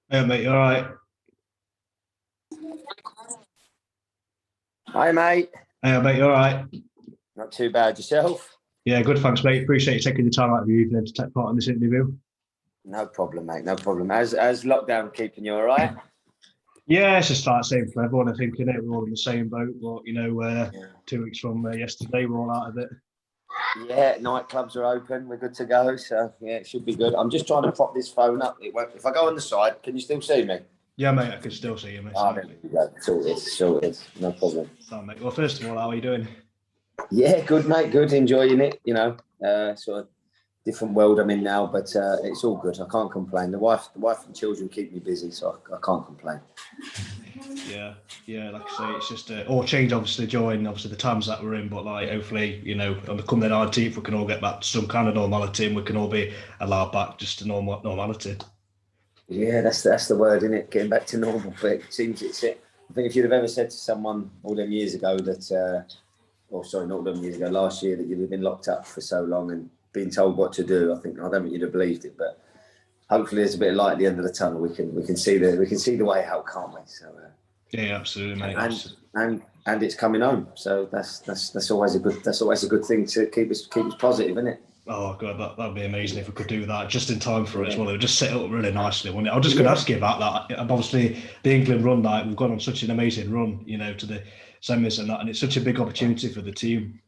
Hey mate, you all right? Hi, mate. Hey mate, you all right? Not too bad yourself. Yeah, good, thanks mate. Appreciate you taking the time out of your evening to take part in this interview. No problem, mate. No problem. As lockdown keeping you all right? Yeah, it's just like the same for everyone. I think we're all in the same boat. But 2 weeks from yesterday, we're all out of it. Yeah, nightclubs are open. We're good to go. So yeah, it should be good. I'm just trying to prop this phone up. It won't. If I go on the side, can you still see me? Yeah, mate, I can still see you, mate. Oh, there we go. Sorted. Sorted. No problem. So, mate. Well, first of all, how are you doing? Yeah, good, mate. Good. Enjoying it. Sort of different world I'm in now, but it's all good. I can't complain. The wife and children keep me busy, so I can't complain. Yeah, like I say, it's just all change obviously during obviously the times that we're in, but like hopefully, on the come the 19th, we can all get back to some kind of normality and we can all be allowed back just to normality. Yeah, that's the word, isn't it? Getting back to normal. But it seems it's it. I think if you'd have ever said to someone all them years ago that, not all them years ago, last year that you'd have been locked up for so long and been told what to do, I don't think you'd have believed it. But hopefully, there's a bit of light at the end of the tunnel. We can see the way out, can't we? So Yeah, absolutely, mate. and it's coming home. So that's always a good thing to keep us positive, isn't it? Oh god, that'd be amazing if we could do that just in time for it as well. It would just set up really nicely, wouldn't it? I was just going to Yeah. ask you about that. And obviously, the England run, like we've gone on such an amazing run, to the semis and that, and it's such a big opportunity for the team.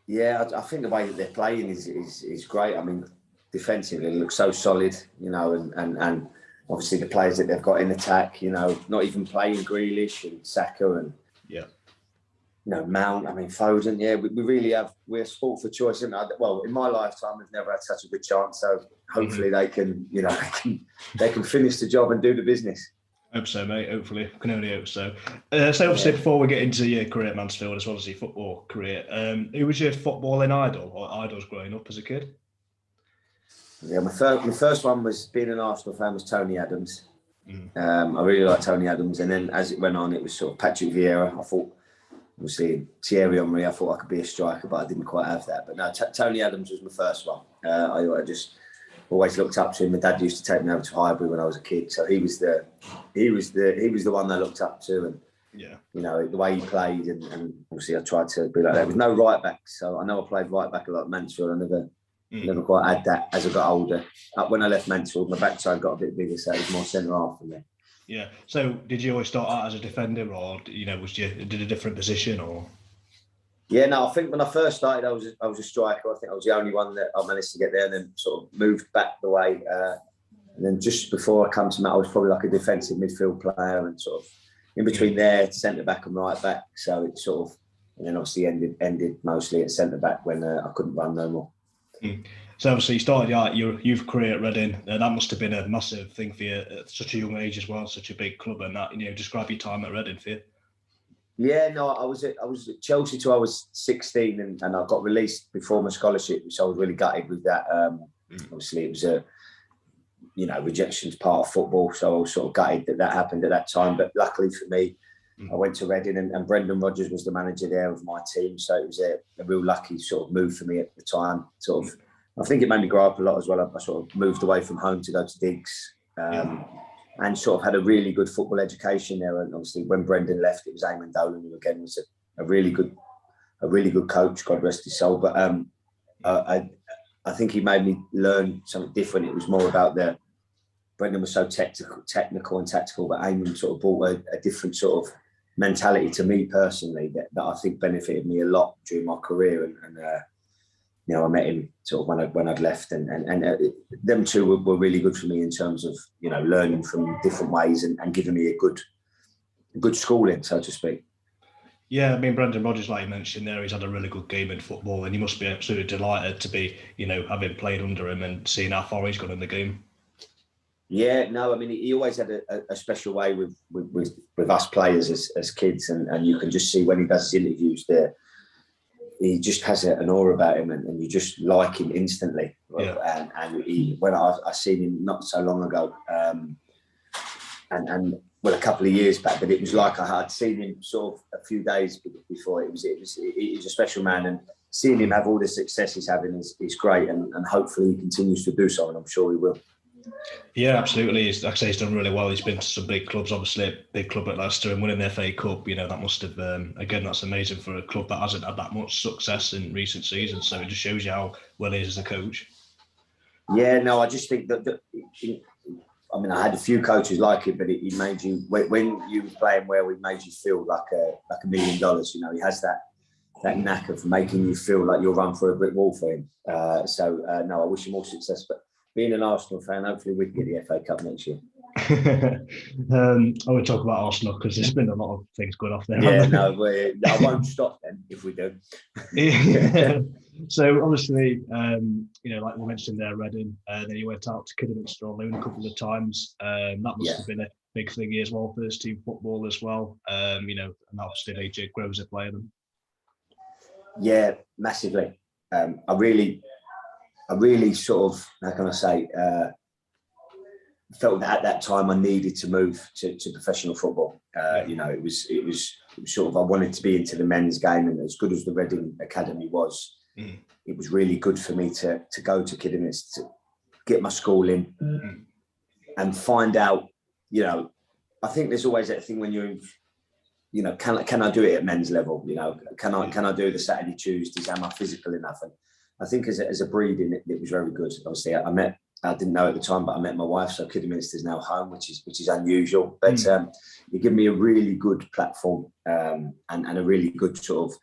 Yeah, I think the way that they're playing is great. I mean, defensively, they look so solid, and obviously the players that they've got in attack, not even playing Grealish and Saka and Yeah, Mount. I mean, Foden. Yeah, we really have. We're sport for choice. And well, in my lifetime, we've never had such a good chance. So hopefully they can, they can finish the job and do the business. hope so, mate. Hopefully, can only hope so. So obviously, before we get into your career at Mansfield as well as your football career, who was your footballing idol or idols growing up as a kid? Yeah, my first one was being an Arsenal fan was Tony Adams. Mm. I really liked Tony Adams, and then as it went on, it was sort of Patrick Vieira. I thought, obviously, Thierry Henry. I thought I could be a striker, but I didn't quite have that. But no, Tony Adams was my first one. I just always looked up to him. My dad used to take me over to Highbury when I was a kid, so he was the one I looked up to, and Yeah. The way he played, and obviously I tried to be like that. There was no right back, so I know I played right back a lot at Mansfield. I never quite had that as I got older. When I left Mansfield, my backside got a bit bigger, so it was more centre half for me. Yeah. So did you always start out as a defender, or did a different position, or? Yeah, no, I think when I first started, I was a striker. I think I was the only one that I managed to get there, and then sort of moved back the way. And then just before I come to Matt, I was probably like a defensive midfield player, and sort of in between there, centre back and right back. So it sort of, and then obviously ended mostly at centre back when I couldn't run no more. Mm. So obviously you started your youth career at Reading, and that must have been a massive thing for you at such a young age as well, such a big club, and that describe your time at Reading for you. Yeah, no, I was at Chelsea till I was 16, and I got released before my scholarship, so I was really gutted with that. Obviously, it was rejection's part of football, so I was sort of gutted that happened at that time. But luckily for me, I went to Reading, and Brendan Rodgers was the manager there of my team, so it was a real lucky sort of move for me at the time. Sort of, I think it made me grow up a lot as well. I sort of moved away from home to go to digs. And sort of had a really good football education there. And obviously, when Brendan left, it was Eamon Dolan, who again was a really good coach. God rest his soul. But I think he made me learn something different. It was more about Brendan was so technical and tactical, but Eamon sort of brought a different sort of mentality to me personally that I think benefited me a lot during my career. And I met him sort of when I'd left, and them two were really good for me in terms of learning from different ways and giving me a good schooling, so to speak. Yeah, I mean Brendan Rodgers, like you mentioned there, he's had a really good game in football, and you must be absolutely delighted to be having played under him and seeing how far he's gone in the game. Yeah, no, I mean he always had a special way with us players as kids, and you can just see when he does his interviews there. He just has an aura about him, and you just like him instantly. Yeah. And when I seen him not so long ago, and well, a couple of years back, but it was like I had seen him sort of a few days before. He was a special man, and seeing him have all the success he's having is great, and hopefully he continues to do so, and I'm sure he will. Yeah, absolutely. Like I say, he's done really well. He's been to some big clubs, obviously a big club at Leicester, and winning the FA Cup. That must have again, that's amazing for a club that hasn't had that much success in recent seasons. So it just shows you how well he is as a coach. Yeah, no, I just think that I mean, I had a few coaches like it, but he made you, when you were playing well, he made you feel like $1 million. He has that knack of making you feel like you'll run through a brick wall for him. No, I wish him all success. But being an Arsenal fan, hopefully we can get the FA Cup next year. I would talk about Arsenal because there's been a lot of things going off there. Yeah, no, I won't stop then if we do. Yeah. So obviously, like we mentioned there, Reading, then you went out to Kidderminster on loan a couple of times. That must have been a big thing as well, first team football as well. And obviously AJ grows a player then. Yeah, massively. I really sort of, how can I say, felt that at that time I needed to move to professional football. It was sort of, I wanted to be into the men's game, and as good as the Reading Academy was, it was really good for me to go to Kidderminster, to get my schooling and find out. I think there's always that thing when you're, can I do it at men's level? Can I do the Saturday, Tuesdays? Am I physical enough? And I think as a breeding, it was very good. Obviously, I didn't know at the time, but I met my wife, so Kidderminster is now home, which is unusual. But it gave me a really good platform and a really good sort of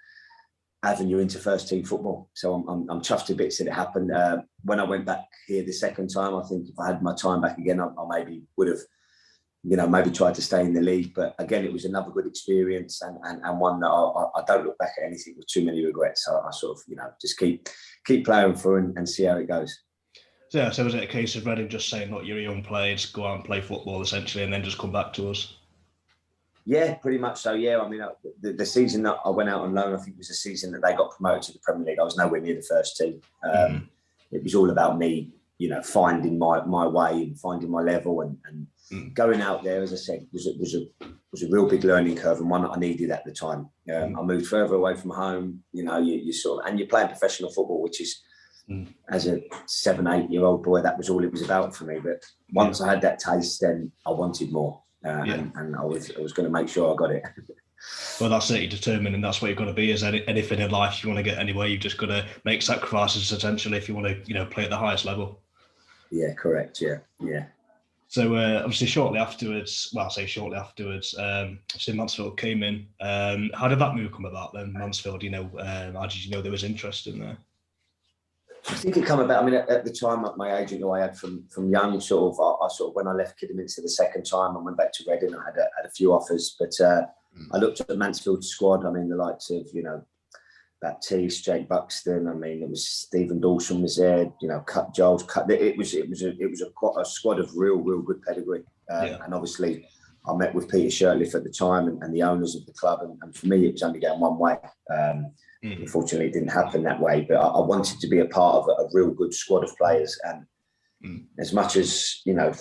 avenue into first team football. So I'm chuffed to bits that it happened. When I went back here the second time, I think if I had my time back again, I maybe would have, maybe tried to stay in the league. But again, it was another good experience and one that I don't look back at anything with too many regrets. So I sort of, just keep playing through and see how it goes. So was it a case of Reading just saying, look, you're a young player, just go out and play football essentially, and then just come back to us? Yeah, pretty much so. Yeah, I mean, the season that I went out on loan, I think it was the season that they got promoted to the Premier League. I was nowhere near the first team. It was all about me, finding my way and finding my level and going out there. As I said, was a real big learning curve and one that I needed at the time. I moved further away from home. You sort of, and you're playing professional football, which is. As a 7-8-year-old boy, that was all it was about for me. But once I had that taste, then I wanted more, and I was going to make sure I got it. Well, that's it. You're determined, and that's what you've got to be. As anything in life, if you want to get anywhere, you've just got to make sacrifices essentially if you want to, play at the highest level. Yeah, correct. Yeah. So obviously, shortly afterwards, obviously Mansfield came in. How did that move come about then? Mansfield, how did you know there was interest in there? I think it came about. I mean, at the time, my agent who I had from young, sort of, when I left Kidderminster the second time and went back to Reading, I had a few offers, but I looked at the Mansfield squad. I mean, the likes of Baptiste, Jake Buxton. I mean, it was Stephen Dawson was there. Giles. It was a squad of real good pedigree. And obviously, I met with Peter Shirtliff at the time and the owners of the club, and for me, it was only going one way. Unfortunately, it didn't happen that way, but I wanted to be a part of a real good squad of players. And as much as we got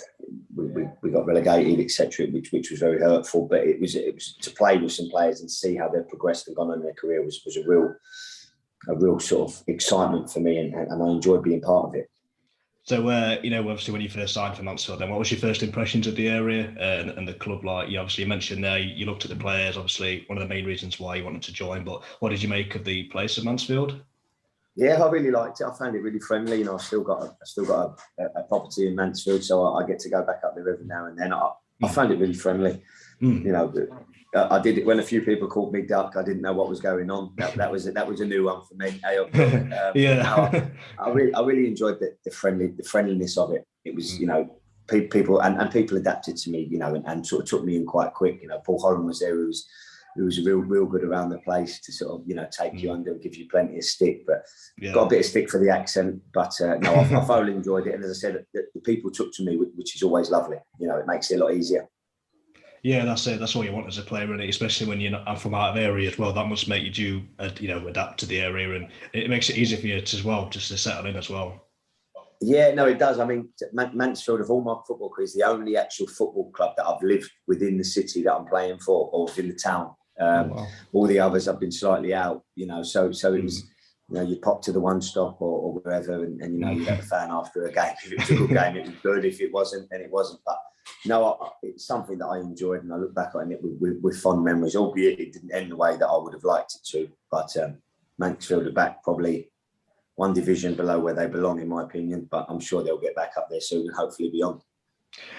relegated, etc., which was very hurtful, but it was to play with some players and see how they've progressed and gone on in their career was a real sort of excitement for me, and I enjoyed being part of it. So, obviously when you first signed for Mansfield, then what was your first impressions of the area and the club like? You mentioned there, you looked at the players, obviously one of the main reasons why you wanted to join, but what did you make of the place of Mansfield? Yeah, I really liked it. I found it really friendly. I still got a property in Mansfield, so I get to go back up there every now and then. I found it really friendly. I did it when a few people called me Duck. I didn't know what was going on. That was a new one for me. I really enjoyed the friendliness of it. It was people and people adapted to me, and sort of took me in quite quick. Paul Horan was there, who was real good around the place to sort of take you under and give you plenty of stick. But got a bit of stick for the accent. But no, I thoroughly enjoyed it. And as I said, the people took to me, which is always lovely. It makes it a lot easier. Yeah, that's it. That's what you want as a player, really, especially when you're not from out of area as well. That must make you adapt to the area, and it makes it easier for you as well, just to settle in as well. Yeah, no, it does. I mean, Mansfield, of all my football careers, is the only actual football club that I've lived within the city that I'm playing for, or within the town. All the others I've been slightly out, so it you pop to the one stop or wherever, and you know, you have a fan after a game. If it was a good game, it was good. If it wasn't, then it wasn't. But no, it's something that I enjoyed, and I look back on it with fond memories, albeit it didn't end the way that I would have liked it to. But Mansfield are back probably one division below where they belong, in my opinion. But I'm sure they'll get back up there soon and hopefully beyond.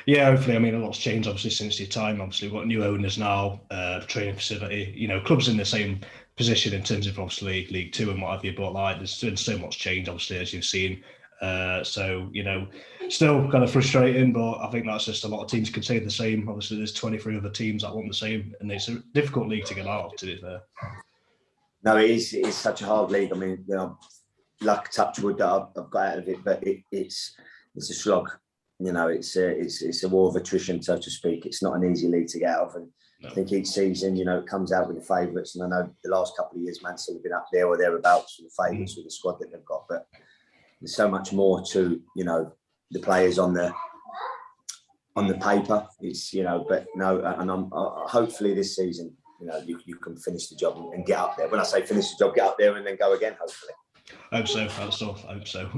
Yeah, hopefully. I mean, a lot's changed, obviously, since your time. Obviously, we've got new owners now, training facility, you know, clubs in the same position in terms of, obviously, League Two and what have you, but, like, there's been so much change, obviously, as you've seen. So, you know, still kind of frustrating, but I think that's just a lot of teams can say the same. Obviously, there's 23 other teams that want the same, and it's a difficult league to get out of, to be fair. No, it's such a hard league. I mean, you know, luck, touch wood that I've got out of it, but it's a slog. You know, it's a war of attrition, so to speak. It's not an easy league to get out of, and I think each season, you know, it comes out with the favourites. And I know the last couple of years, Mansfield have been up there or thereabouts with the favourites with the squad that they've got. But there's so much more to, you know, the players on the paper. It's, you know, but no, and I'm hopefully this season, you know, you can finish the job and get up there. When I say finish the job, get up there and then go again, hopefully. I hope so. I hope so.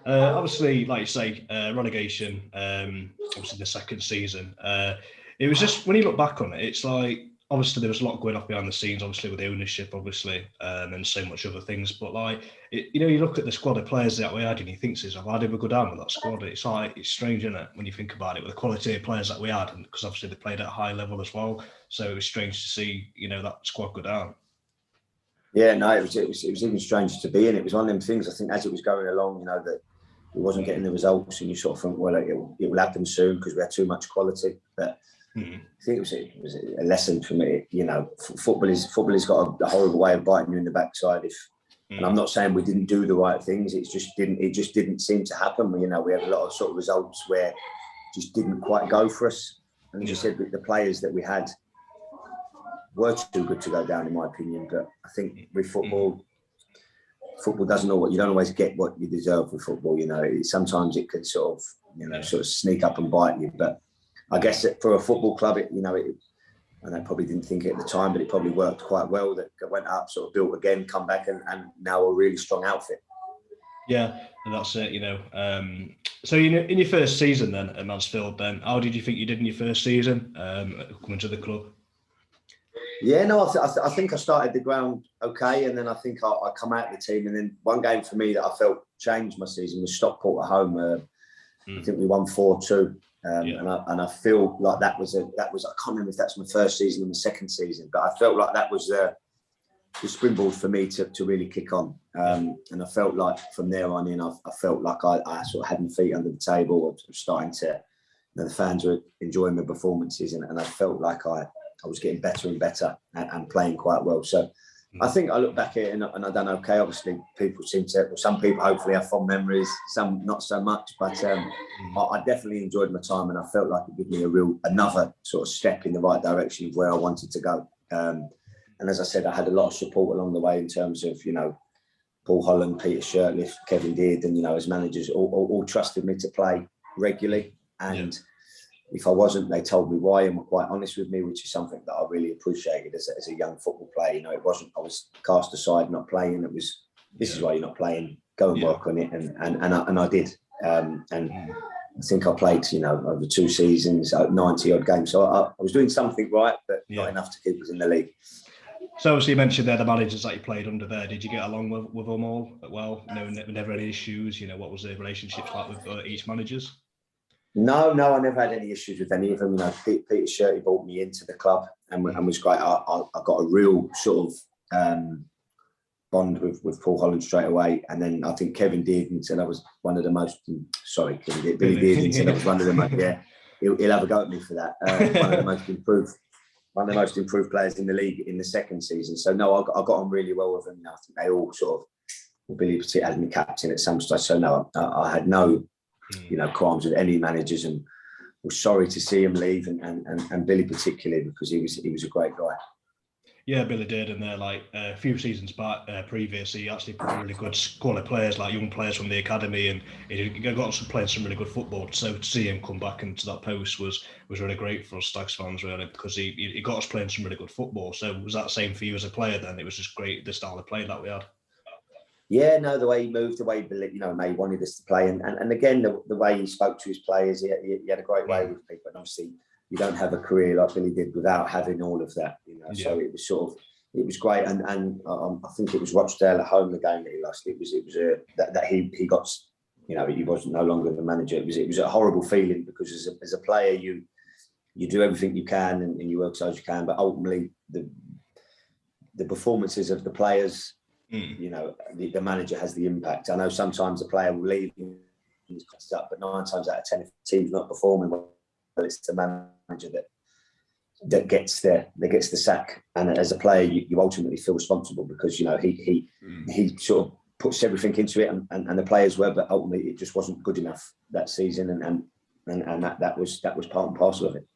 Obviously, like you say, relegation. Obviously, the second season. It was just, when you look back on it, it's like, obviously there was a lot going off behind the scenes. Obviously, with the ownership, obviously, and so much other things. But like, you know, you look at the squad of players that we had, and you think to yourself, how did we go down with that squad? It's like, it's strange, isn't it, when you think about it, with the quality of players that we had, and because obviously they played at a high level as well. So it was strange to see, you know, that squad go down. Yeah, no, it was even strange to be in. It was one of them things, I think, as it was going along, you know, that it wasn't getting the results, and you sort of think, well, it will happen soon because we had too much quality. But I think it was a lesson for me. You know, football has got a horrible way of biting you in the backside. And I'm not saying we didn't do the right things. It just didn't seem to happen. You know, we had a lot of sort of results where it just didn't quite go for us. And as you said, the players that we had were too good to go down, in my opinion. But I think with football doesn't know what, you don't always get what you deserve with football. You know, sometimes it can sort of, you know, sort of sneak up and bite you. But I guess for a football club, and I probably didn't think it at the time, but it probably worked quite well. That went up, sort of built again, come back, and now a really strong outfit. Yeah, and that's it. You know, so in your first season then at Mansfield, then how did you think you did in your first season coming to the club? Yeah, no, I think I started the ground okay, and then I think I come out of the team, and then one game for me that I felt changed my season was Stockport at home. I think we won 4-2, and I feel like that was I can't remember if that's my first season or my second season, but I felt like that was the springboard for me to really kick on, and I felt like from there on in, I felt like I sort of had my feet under the table, of starting to, you know, the fans were enjoying my performances, and I felt like I was getting better and better and playing quite well. So I think I look back at it and I've done okay. Obviously, some people hopefully have fond memories, some not so much. But I definitely enjoyed my time, and I felt like it gave me another sort of step in the right direction of where I wanted to go. And as I said, I had a lot of support along the way in terms of, you know, Paul Holland, Peter Shirtliff, Kevin Deard, and, you know, as managers all trusted me to play regularly. And if I wasn't, they told me why and were quite honest with me, which is something that I really appreciated as a young football player. You know, it wasn't, I was cast aside, not playing. It was, this is why you're not playing, go and work on it. And I did. And I think I played, you know, over 2 seasons, 90 odd games. So I was doing something right, but not enough to keep us in the league. So obviously you mentioned there the managers that you played under there. Did you get along with them all well? No, never any issues? You know, what was the relationships like with each managers? No, I never had any issues with any of them. You know, Peter Shirley brought me into the club and was great. I got a real sort of bond with Paul Holland straight away. And then I think Kevin Dearden said I was one of the most, Billy Dearden said I was one of the most, he'll have a go at me for that. One of the most improved players in the league in the second season. So no, I got on really well with them. I think they all sort of, Billy particularly had me captain at some stage. So no, I had no, you know, qualms with any managers, and was sorry to see him leave, and Billy particularly, because he was a great guy. Yeah, Billy did, and like a few seasons back, previous, he actually put really good quality players, like young players from the academy, and he got some playing some really good football. So to see him come back into that post was really great for us Stags fans, really, because he got us playing some really good football. So was that the same for you as a player then? It was just great, the style of play that we had. Yeah, no, the way he moved, the way Billy, he wanted us to play, and again the way he spoke to his players, he had a great way with people, and obviously you don't have a career like Billy did without having all of that, So it was it was great, and I think it was Rochdale at home, the game that he lost. It was that he got, he wasn't no longer the manager. It was a horrible feeling, because as a player you do everything you can and you work as hard as you can, but ultimately the performances of the players, the manager has the impact. I know sometimes a player will leave and he's cost up, but 9 times out of 10, if the team's not performing well, it's the manager that gets the sack. And as a player, you ultimately feel responsible, because he sort of puts everything into it, and the players were, but ultimately it just wasn't good enough that season, and that was part and parcel of it.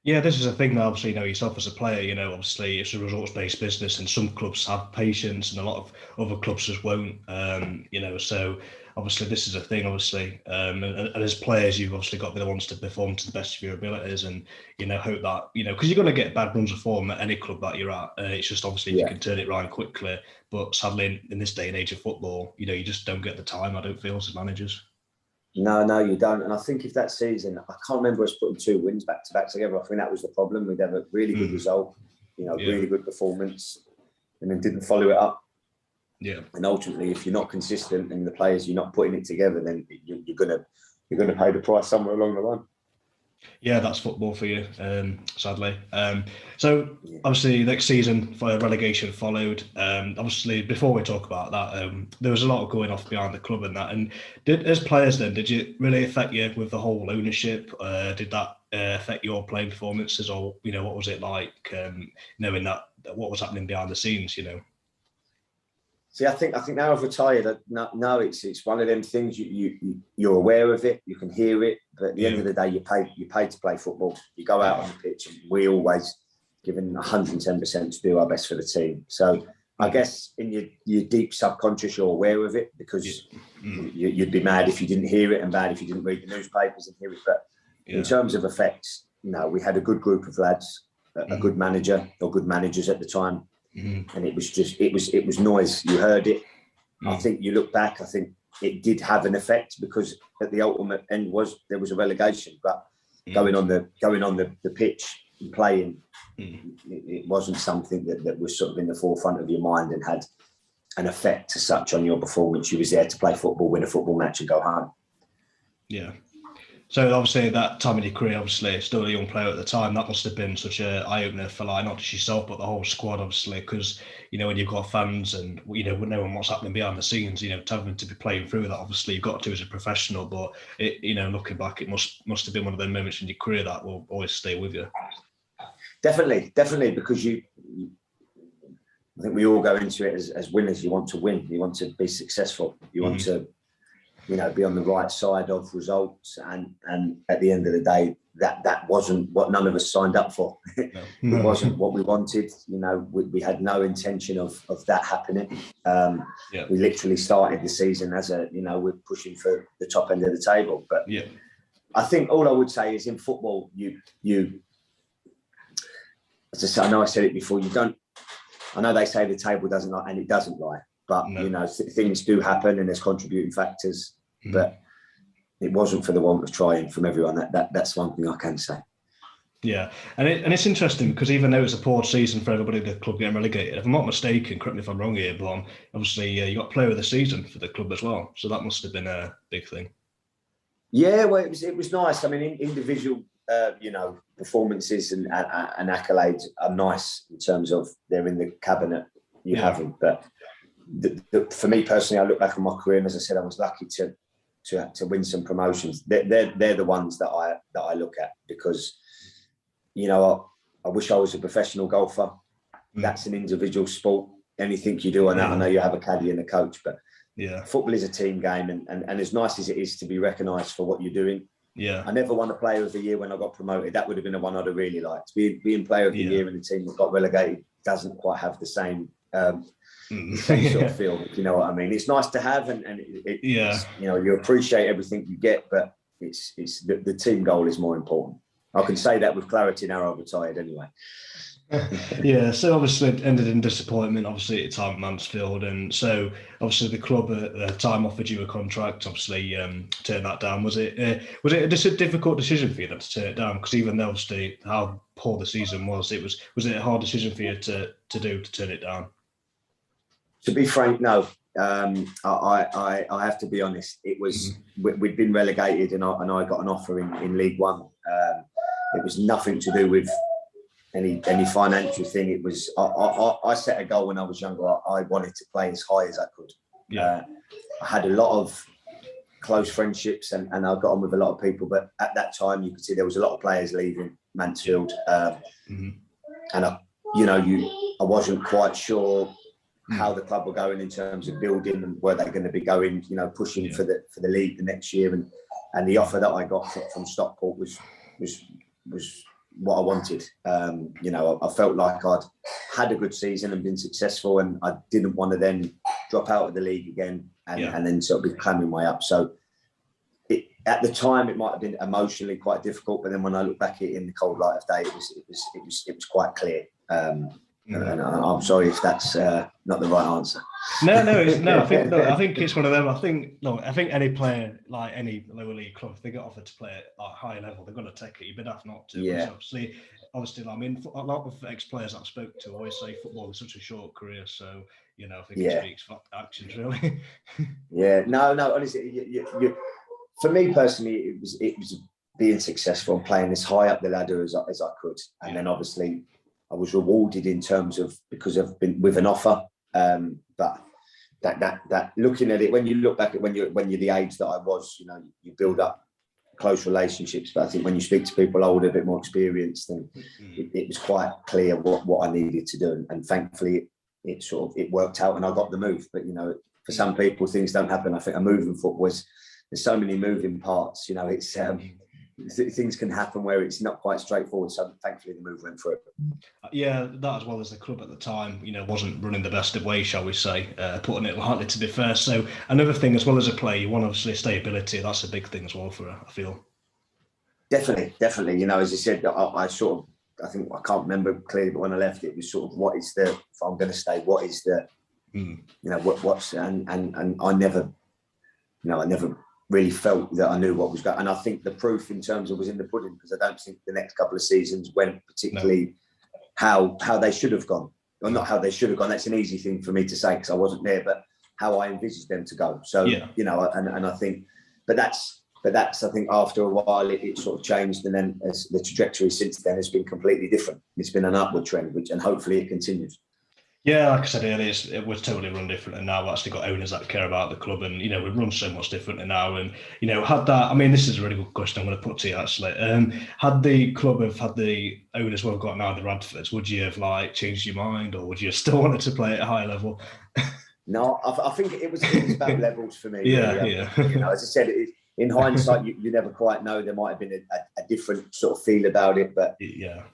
Yeah, this is a thing that obviously, yourself as a player, obviously it's a results-based business, and some clubs have patience and a lot of other clubs just won't, so obviously this is a thing, obviously, and as players, you've obviously got to be the ones to perform to the best of your abilities, and, hope that, because you're going to get bad runs of form at any club that you're at. It's just obviously if you can turn it around quickly, but sadly in this day and age of football, you just don't get the time, I don't feel, as managers. No, you don't. And I think if that season, I can't remember us putting 2 wins back to back together. I think that was the problem. We'd have a really good result, really good performance, and then didn't follow it up. Yeah. And ultimately, if you're not consistent and the players, you're not putting it together, then you're gonna pay the price somewhere along the line. Yeah, that's football for you, sadly. So obviously next season relegation followed. Obviously before we talk about that, there was a lot of going off behind the club and that. And as players then, did it really affect you with the whole ownership? Did that affect your playing performances, or what was it like knowing that what was happening behind the scenes? See, I think now I've retired. No, it's one of them things. You're aware of it, you can hear it, but at the end of the day, you're paid to play football. You go out on the pitch, and we always given 110% to do our best for the team. So I guess in your deep subconscious, you're aware of it, because you'd be mad if you didn't hear it, and bad if you didn't read the newspapers and hear it. But in terms of effects, we had a good group of lads, a good manager or good managers at the time. And it was noise. You heard it. I think you look back, I think it did have an effect, because at the ultimate end there was a relegation, but going on the pitch and playing, it wasn't something that was sort of in the forefront of your mind and had an effect as such on your performance. You was there to play football, win a football match, and go home. Yeah. So obviously that time in your career, obviously still a young player at the time, that must have been such an eye-opener for not just yourself but the whole squad, obviously, because when you've got fans and knowing what's happening behind the scenes, having to be playing through that, obviously you've got to as a professional, but looking back, it must have been one of those moments in your career that will always stay with you. Definitely, because I think we all go into it as winners. You want to win, you want to be successful, you want to be on the right side of results, and at the end of the day, that wasn't what none of us signed up for. No. It wasn't what we wanted. We had no intention of that happening. We literally started the season as we're pushing for the top end of the table. But I think all I would say is, in football, you as I say, I know I said it before, I know they say the table doesn't lie, and it doesn't lie. But things do happen, and there's contributing factors. But it wasn't for the want of trying from everyone. That's one thing I can say. Yeah, and it's interesting, because even though it's a poor season for everybody, the club getting relegated, if I'm not mistaken, correct me if I'm wrong here, but obviously you got player of the season for the club as well. So that must have been a big thing. Yeah, well, it was nice. I mean, individual performances and accolades are nice in terms of they're in the cabinet. You haven't, but for me personally, I look back on my career, and as I said, I was lucky to win some promotions. They're the ones that I look at, because I wish I was a professional golfer. That's an individual sport. Anything you do on that, I know you have a caddy and a coach, but football is a team game, and as nice as it is to be recognised for what you're doing. I never won a Player of the Year when I got promoted. That would have been the one I'd have really liked. Being Player of the Year in the team that got relegated doesn't quite have the same sort of feel, if you know what I mean. It's nice to have, and it's, you know, you appreciate everything you get, but it's the team goal is more important. I can say that with clarity now I've retired anyway. Yeah, so obviously it ended in disappointment, obviously at the time at Mansfield, and so obviously the club at the time offered you a contract, obviously turned that down. Was it a difficult decision for you then to turn it down? Because even though obviously how poor the season was it a hard decision for you to turn it down? To be frank, no. I have to be honest. It was we'd been relegated, and I got an offer in League One. It was nothing to do with any financial thing. It was I set a goal when I was younger. I wanted to play as high as I could. I had a lot of close friendships, and I got on with a lot of people. But at that time, you could see there was a lot of players leaving Mansfield, and I wasn't quite sure how the club were going in terms of building, and were they going to be going, you know, pushing for the league the next year. And the offer that I got from Stockport was what I wanted. You know, I felt like I'd had a good season and been successful, and I didn't want to then drop out of the league again and then sort of be climbing my way up. So at the time, it might have been emotionally quite difficult, but then when I look back at it in the cold light of day, it was quite clear. And I'm sorry if that's not the right answer. No. I think it's one of them. I think any player, like any lower league club, if they get offered to play at like high level, they're going to take it. You'd be daft not to. Yeah. Obviously, I mean, a lot of ex-players that I've spoken to always say football is such a short career. So, you know, I think it speaks for actions, really. Yeah. No. Honestly, for me personally, it was being successful and playing as high up the ladder as I could, and then obviously I was rewarded in terms of, because I've been with an offer. But that looking at it, when you look back at when you're the age that I was, you know, you build up close relationships. But I think when you speak to people older, a bit more experienced, then it was quite clear what I needed to do. And thankfully, it worked out, and I got the move. But you know, for some people, things don't happen. I think a move in football there's so many moving parts. You know, it's things can happen where it's not quite straightforward. So thankfully the move went through. Yeah, that as well as the club at the time, you know, wasn't running the best of way, shall we say, putting it lightly, to be fair. So another thing, as well as a player, you want obviously stability. That's a big thing as well for her, I feel. Definitely. You know, as I said, I can't remember clearly, but when I left, it was sort of, if I'm going to stay, what is the, you know, what's, and I never really felt that I knew what was going. And I think the proof in terms of was in the pudding, because I don't think the next couple of seasons went particularly how they should have gone. Or not how they should have gone. That's an easy thing for me to say because I wasn't there, but how I envisaged them to go. So, you know, and I think, but that's, I think after a while it sort of changed. And then as the trajectory since then has been completely different. It's been an upward trend, and hopefully it continues. Yeah, like I said earlier, it was totally run different, and now we've actually got owners that care about the club, and you know, we've run so much differently now. And you know, I mean, this is a really good question I'm going to put to you actually. Had the club had the owners we've got now, the Radfords, would you have like changed your mind, or would you still want it to play at a high level? No, I think it was about levels for me. Yeah. You know, as I said, in hindsight, you never quite know. There might have been a different sort of feel about it, but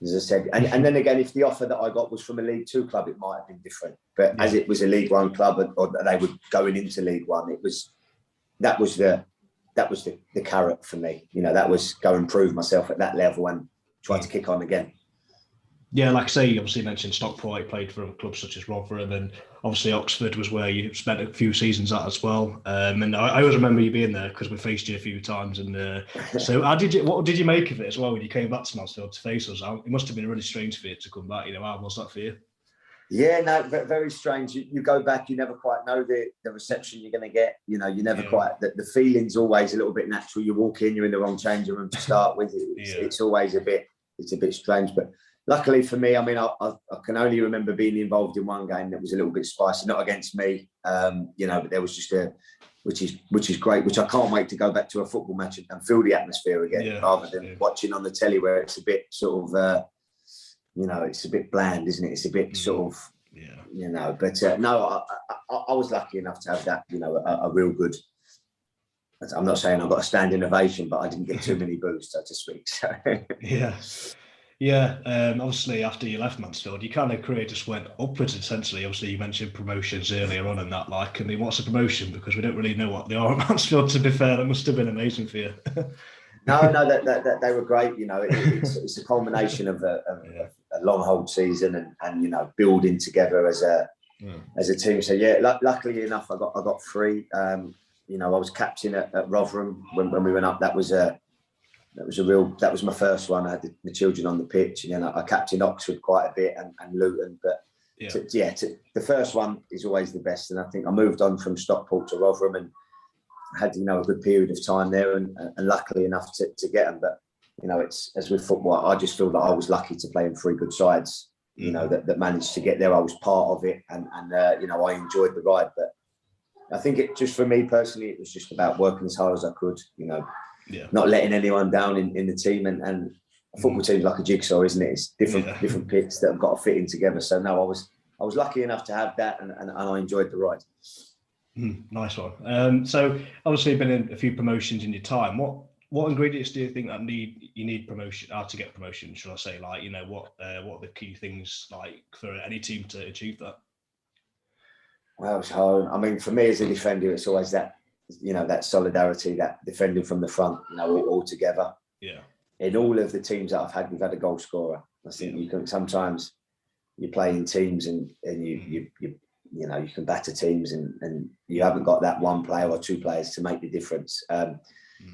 as I said, and then again, if the offer that I got was from a League Two club, it might have been different. But as it was a League One club, or they were going into League One, that was the carrot for me. You know, that was go and prove myself at that level and try to kick on again. Yeah, like I say, you obviously mentioned Stockport. You played for clubs such as Rotherham, and obviously Oxford was where you spent a few seasons at as well. And I always remember you being there because we faced you a few times. And so, what did you make of it as well when you came back to Mansfield to face us? It must have been really strange for you to come back. You know, how was that for you? Yeah, no, very strange. You go back, you never quite know the reception you're going to get. You know, you never quite. The feeling's always a little bit natural. You walk in, you're in the wrong changing room to start with. It's always a bit strange, but. Luckily for me, I mean, I can only remember being involved in one game that was a little bit spicy, not against me, you know, but there was just which is great, which I can't wait to go back to a football match and feel the atmosphere again, rather than watching on the telly where it's a bit sort of, you know, it's a bit bland, isn't it? It's a bit sort of, you know, but no, I was lucky enough to have that, you know, a real good. I'm not saying I got a standing ovation, but I didn't get too many boos, so to speak. So. Yeah, obviously after you left Mansfield, your kind of career just went upwards essentially. Obviously, you mentioned promotions earlier on and that. Like, I mean, what's a promotion? Because we don't really know what they are at Mansfield. To be fair, that must have been amazing for you. No, that they were great. You know, it's a culmination of Yeah. a long hold season and you know building together as a team. So yeah, luckily enough, I got three. You know, I was captain at Rotherham when we went up. That was my first one. I had the children on the pitch, and then I captained Oxford quite a bit and Luton. But the first one is always the best. And I think I moved on from Stockport to Rotherham and had a good period of time there, and luckily enough to get them. But you know, it's as with football, I just feel that I was lucky to play in three good sides. You know, that managed to get there. I was part of it, and you know, I enjoyed the ride. But I think it just for me personally, it was just about working as hard as I could. You know, not letting anyone down in the team, and a football team's like a jigsaw, isn't it? It's different bits that have got to fit in together. So no, I was lucky enough to have that, and I enjoyed the ride. Nice one. So obviously you've been in a few promotions in your time. What ingredients do you think that you need promotion to get promotion? Should I say, like, you know, what are the key things like for any team to achieve that? Well, it's hard. I mean, for me as a defender, it's always that, you know, that solidarity, that defending from the front, you know, all together. Yeah. In all of the teams that I've had, we've had a goal scorer. I think you can sometimes you play in teams and you know, you can batter teams and you haven't got that one player or two players to make the difference.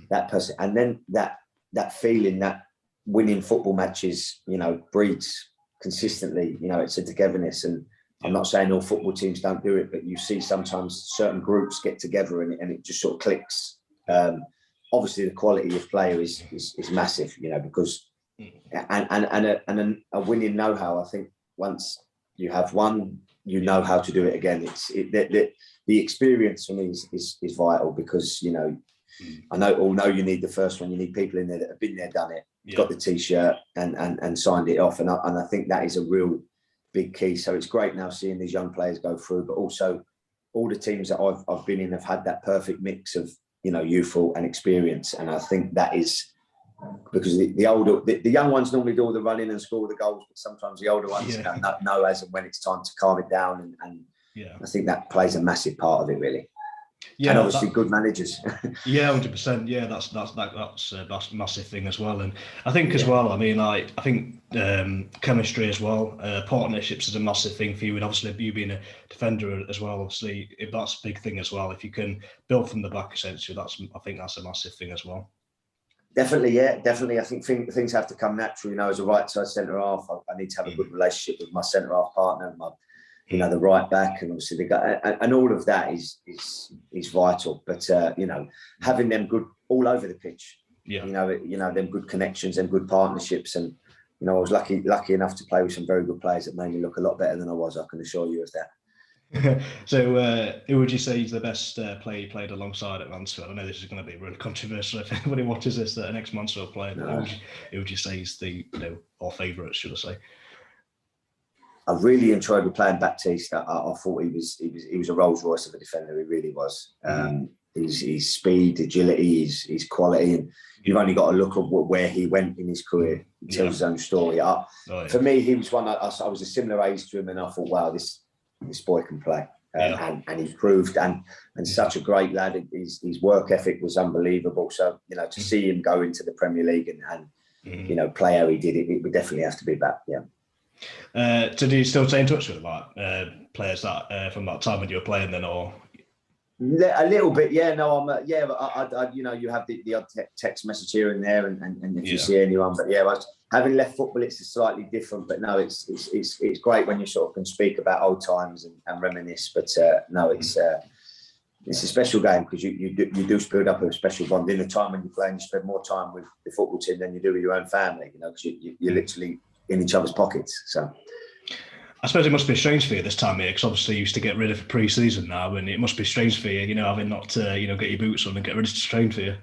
That person, and then that feeling that winning football matches, you know, breeds consistently. You know, it's a togetherness, and I'm not saying all football teams don't do it, but you see sometimes certain groups get together and it just sort of clicks. Obviously, the quality of player is massive, you know, because and a winning know-how. I think once you have one, you know how to do it again. The experience for me is vital because, you know, I know you need the first one. You need people in there that have been there, done it, got the T-shirt and signed it off. And I think that is a real big key. So it's great now seeing these young players go through, but also all the teams that I've been in have had that perfect mix of, you know, youthful and experience. And I think that is because the young ones normally do all the running and score the goals, but sometimes the older ones know as and when it's time to calm it down. And I think that plays a massive part of it, really. Yeah, and obviously good managers. 100%. Yeah, that's a massive thing as well. And I think as well, I mean, I think chemistry as well, partnerships is a massive thing for you. And obviously you being a defender as well, obviously that's a big thing as well. If you can build from the back, essentially, I think that's a massive thing as well. Definitely, yeah, definitely. I think things have to come natural. You know, as a right side centre half, I need to have a good relationship with my centre half partner, you know, the right back, and obviously the guy, and all of that is vital. But you know, having them good all over the pitch, you know, them good connections and good partnerships, and you know, I was lucky enough to play with some very good players that made me look a lot better than I was. I can assure you of that. So, who would you say is the best player you played alongside at Mansfield? I know this is going to be really controversial if anybody watches this, an ex-Mansfield player. No. Who would you say is the, you know, our favourites, should I say? I really enjoyed playing Baptiste. I thought he was a Rolls Royce of a defender. He really was. His speed, agility, his quality, and you've only got to look at where he went in his career. He tells his own story. For me, he was one. I was a similar age to him, and I thought, wow, this boy can play, and he proved. And such a great lad. His work ethic was unbelievable. So you know, to see him go into the Premier League and you know, play how he did it would definitely have to be back. Yeah. So do you still stay in touch with like players that from that time when you were playing then, or? A little bit, yeah. No, I'm I you know, you have the odd text message here and there, and if you see anyone, but yeah, having left football, it's slightly different. But no, it's great when you sort of can speak about old times and reminisce. But no, it's a special game because you do build up a special bond in the time when you're playing. You spend more time with the football team than you do with your own family, you know, because you're literally in each other's pockets. So I suppose it must be strange for you this time of year, because obviously you used to get rid of pre-season now, and it must be strange for you, you know, having not to, you know, get your boots on and get ready to train for you.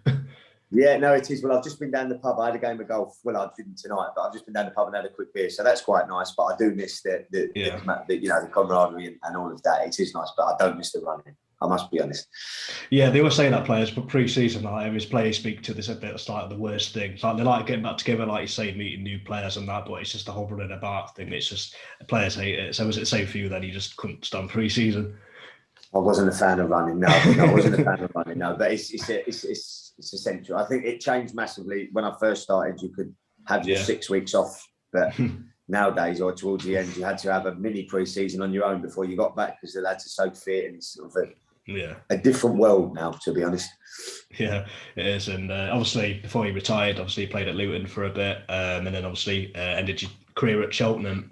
Yeah, no, it is. Well, I've just been down the pub. I had a game of golf. Well, I didn't tonight, but I've just been down the pub and had a quick beer, so that's quite nice. But I do miss the you know, the camaraderie and all of that. It is nice, but I don't miss the running. I must be honest. Yeah, they were saying that players, but pre-season, like every player speak to, this a bit like the worst thing. Like they like getting back together, like you say, meeting new players and that, but it's just the whole running about thing. It's just players hate it. So was it the same for you then? You just couldn't stand pre-season? I wasn't a fan of running. No, I wasn't a fan of running. No, but it's essential. I think it changed massively when I first started. You could have your 6 weeks off, but nowadays or towards the end, you had to have a mini pre-season on your own before you got back because the lads are so fit, and it's sort of a different world now, to be honest. Yeah, it is. And obviously, before you retired, obviously you played at Luton for a bit, and then obviously ended your career at Cheltenham.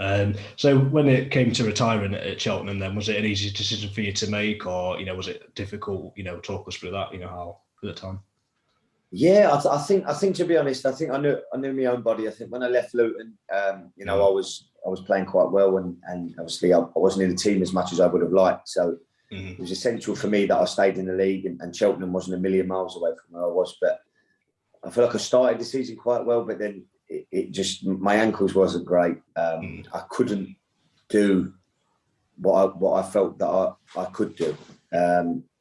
So when it came to retiring at Cheltenham, then was it an easy decision for you to make, or was it difficult? Talk us through that. How at the time. Yeah, I think to be honest, I think I knew my own body. I think when I left Luton, I was playing quite well, and obviously I wasn't in the team as much as I would have liked. So it was essential for me that I stayed in the league, and Cheltenham wasn't a million miles away from where I was. But I feel like I started the season quite well, but then it just, my ankles wasn't great. I couldn't do what I felt that I could do.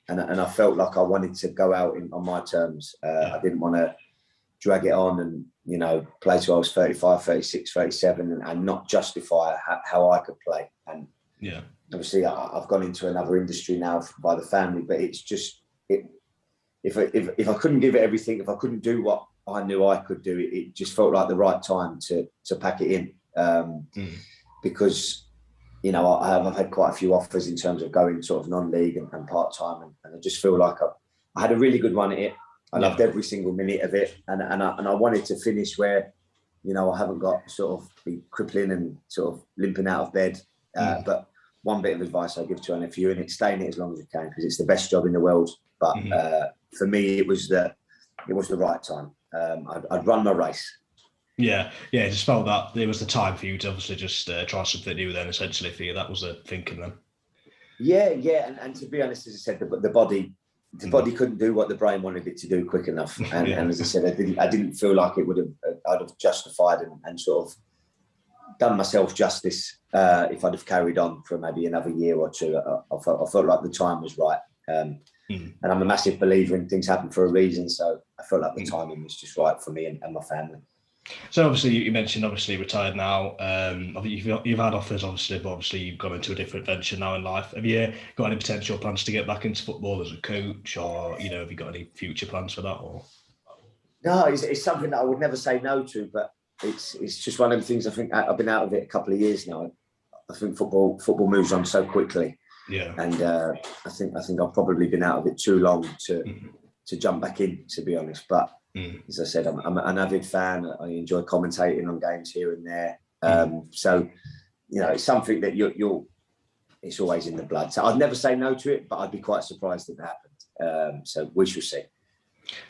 And I felt like I wanted to go out on my terms. I didn't want to drag it on and, play till I was 35, 36, 37 and not justify how I could play. And obviously I've gone into another industry now by the family, but it's just, if I couldn't give it everything, if I couldn't do what I knew I could do, it just felt like the right time to pack it in. Because I've had quite a few offers in terms of going sort of non-league and part-time, and I just feel like I had a really good run at it. I loved every single minute of it, and I wanted to finish where, I haven't got sort of be crippling and sort of limping out of bed. But one bit of advice I give to any of you, and it's stay in it as long as you can, because it's the best job in the world. But for me, it was the right time. I'd run my race. Yeah, I just felt that it was the time for you to obviously just try something new then, essentially, for you. That was the thinking then. Yeah, and to be honest, as I said, the body couldn't do what the brain wanted it to do quick enough. And, and as I said, I didn't feel like I'd have justified and sort of done myself justice if I'd have carried on for maybe another year or two. I felt like the time was right. And I'm a massive believer in things happen for a reason. So I felt like the timing was just right for me and my family. So obviously you mentioned retired now. You've had offers obviously, but obviously you've gone into a different venture now in life. Have you got any potential plans to get back into football as a coach, or have you got any future plans for that? Or no, it's something that I would never say no to, but it's just one of the things. I think I've been out of it a couple of years now. I think football moves on so quickly. Yeah, and I think I've probably been out of it too long to jump back in, to be honest. But as I said, I'm an avid fan. I enjoy commentating on games here and there. So, it's something that it's always in the blood. So I'd never say no to it, but I'd be quite surprised if it happened. So we shall see.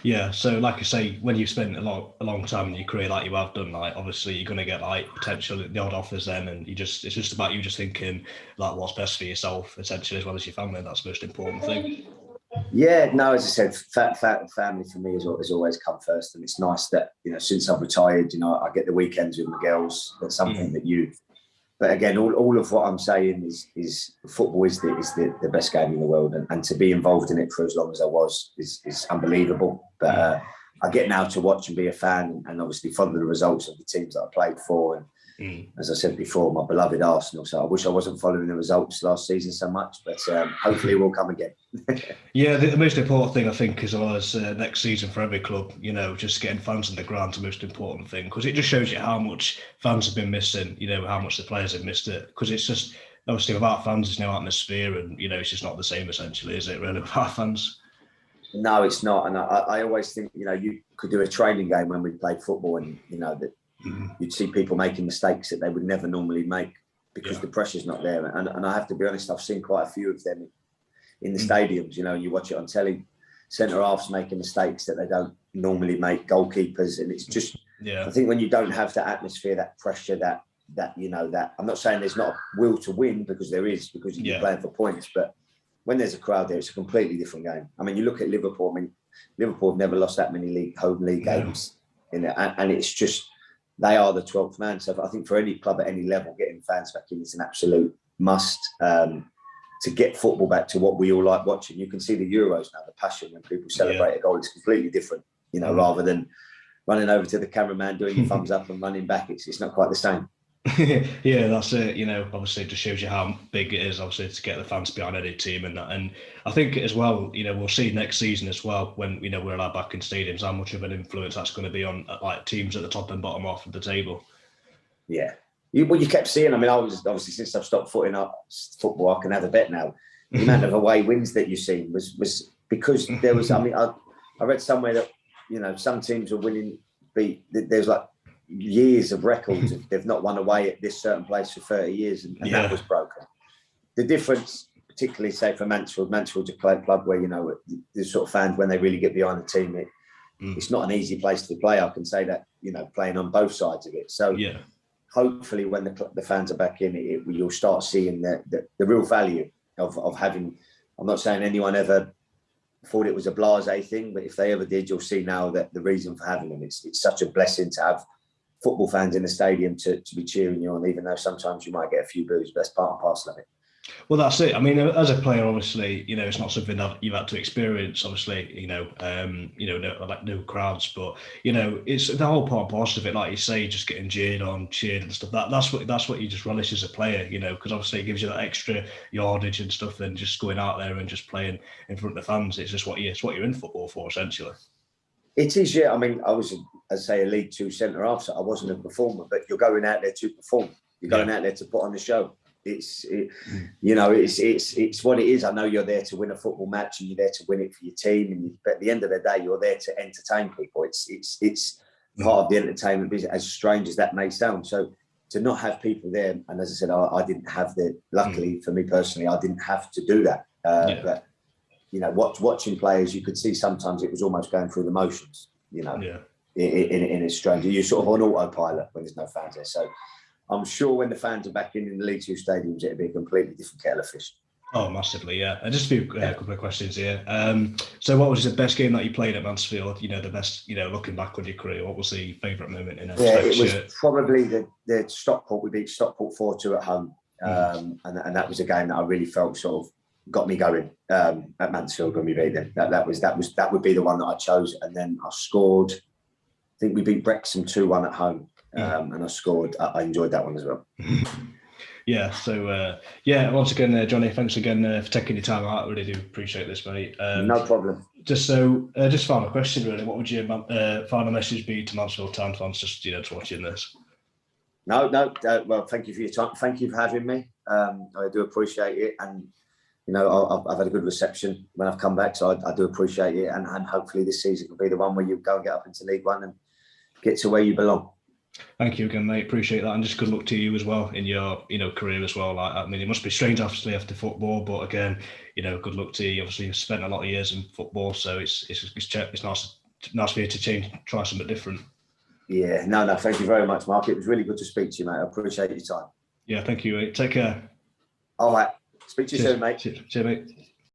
Yeah. So like I say, when you've spent a long time in your career, like you have done, like obviously you're going to get like potentially the odd offers then, and it's just about you just thinking like what's best for yourself, essentially, as well as your family. That's the most important thing. Yeah, no, as I said, family for me has always come first, and it's nice that since I've retired, I get the weekends with my girls. That's something that But again, all of what I'm saying is football is the best game in the world, and to be involved in it for as long as I was is unbelievable. But I get now to watch and be a fan, and obviously follow the results of the teams that I played for. And as I said before, my beloved Arsenal. So I wish I wasn't following the results last season so much, but hopefully we'll come again. Yeah, the most important thing I think as well as next season for every club, just getting fans on the ground is the most important thing, because it just shows you how much fans have been missing, how much the players have missed it, because it's just obviously without fans there's no atmosphere, and it's just not the same essentially, is it really, without fans? No, it's not. And I always think you could do a training game when we played football, and that you'd see people making mistakes that they would never normally make because the pressure's not there. And I have to be honest, I've seen quite a few of them in the stadiums, you watch it on telly, centre halves making mistakes that they don't normally make, goalkeepers, and it's just I think when you don't have that atmosphere, that pressure, that I'm not saying there's not a will to win, because there is, because you're playing for points, but when there's a crowd there, it's a completely different game. I mean, you look at Liverpool. I mean, Liverpool have never lost that many home league games in it, and it's just they are the 12th man. So I think for any club at any level, getting fans back in is an absolute must. to get football back to what we all like watching. You can see the Euros now, the passion when people celebrate a goal is completely different, you know, rather than running over to the cameraman, doing your thumbs up and running back. It's not quite the same. Yeah, that's it. You know, obviously it just shows you how big it is, obviously, to get the fans behind any team and that. And I think as well, you know, we'll see next season as well when, you know, we're allowed back in stadiums, how much of an influence that's going to be on like teams at the top and bottom half of the table. Yeah. What you kept seeing, I mean, I was obviously, since I've stopped footing up football, I can have a bet now. The amount of away wins that you've seen was because there was, I mean, I read somewhere that, you know, some teams are winning, there's like years of records. They've not won away at this certain place for 30 years, and that was broken. The difference, particularly, say, for Mansfield's a club where, you know, the sort of fans, when they really get behind the team, it's not an easy place to play. I can say that, you know, playing on both sides of it. So, hopefully, when the fans are back in it, you'll start seeing the real value of having. I'm not saying anyone ever thought it was a blasé thing, but if they ever did, you'll see now that the reason for having them, it's such a blessing to have football fans in the stadium to be cheering you on, even though sometimes you might get a few boos. That's part and parcel of it. Well, that's it. I mean, as a player, obviously, you know, it's not something that you've had to experience. Obviously, no crowds, but you know, it's the whole part and parcel of it. Like you say, just getting cheered and stuff. That's what you just relish as a player, you know, because obviously it gives you that extra yardage and stuff than just going out there and just playing in front of the fans. It's just what you're in football for, essentially. It is, yeah. I mean, I was, as say, a League Two centre half, so I wasn't a performer, but you're going out there to perform. You're going out there to put on the show. It's what it is. I know you're there to win a football match and you're there to win it for your team. But at the end of the day, you're there to entertain people. It's part of the entertainment business, as strange as that may sound. So to not have people there, and as I said, I didn't have luckily for me personally, I didn't have to do that. But, you know, watching players, you could see sometimes it was almost going through the motions, you know, in a strange. You're sort of on autopilot when there's no fans there. So I'm sure when the fans are back in the League Two stadiums, it'll be a completely different kettle of fish. Oh, massively, yeah. And just a couple of questions here. So what was the best game that you played at Mansfield? You know, the best, you know, looking back on your career, what was the favourite moment in a it was probably the Stockport. We beat Stockport 4-2 at home. And that was a game that I really felt sort of got me going at Mansfield when we beat them. That would be the one that I chose. And then I scored, I think we beat Wrexham 2-1 at home. And I scored. I enjoyed that one as well. Yeah. So once again, Johnny, thanks again for taking your time out. I really do appreciate this, mate. No problem. Just final question, really. What would your final message be to Mansfield Town fans, just, you know, to watching this? No. Well, thank you for your time. Thank you for having me. I do appreciate it, and you know, I've had a good reception when I've come back, so I do appreciate it, and hopefully this season will be the one where you go and get up into League One and get to where you belong. Thank you again, mate. Appreciate that, and just good luck to you as well in your, you know, career as well. Like, I mean, it must be strange, obviously, after football, but again, you know, good luck to you. Obviously, you've spent a lot of years in football, so it's nice for you to try something different. Yeah, no, thank you very much, Mark. It was really good to speak to you, mate. I appreciate your time. Yeah, thank you, mate. Take care. All right, speak to you soon, mate. Cheers, mate.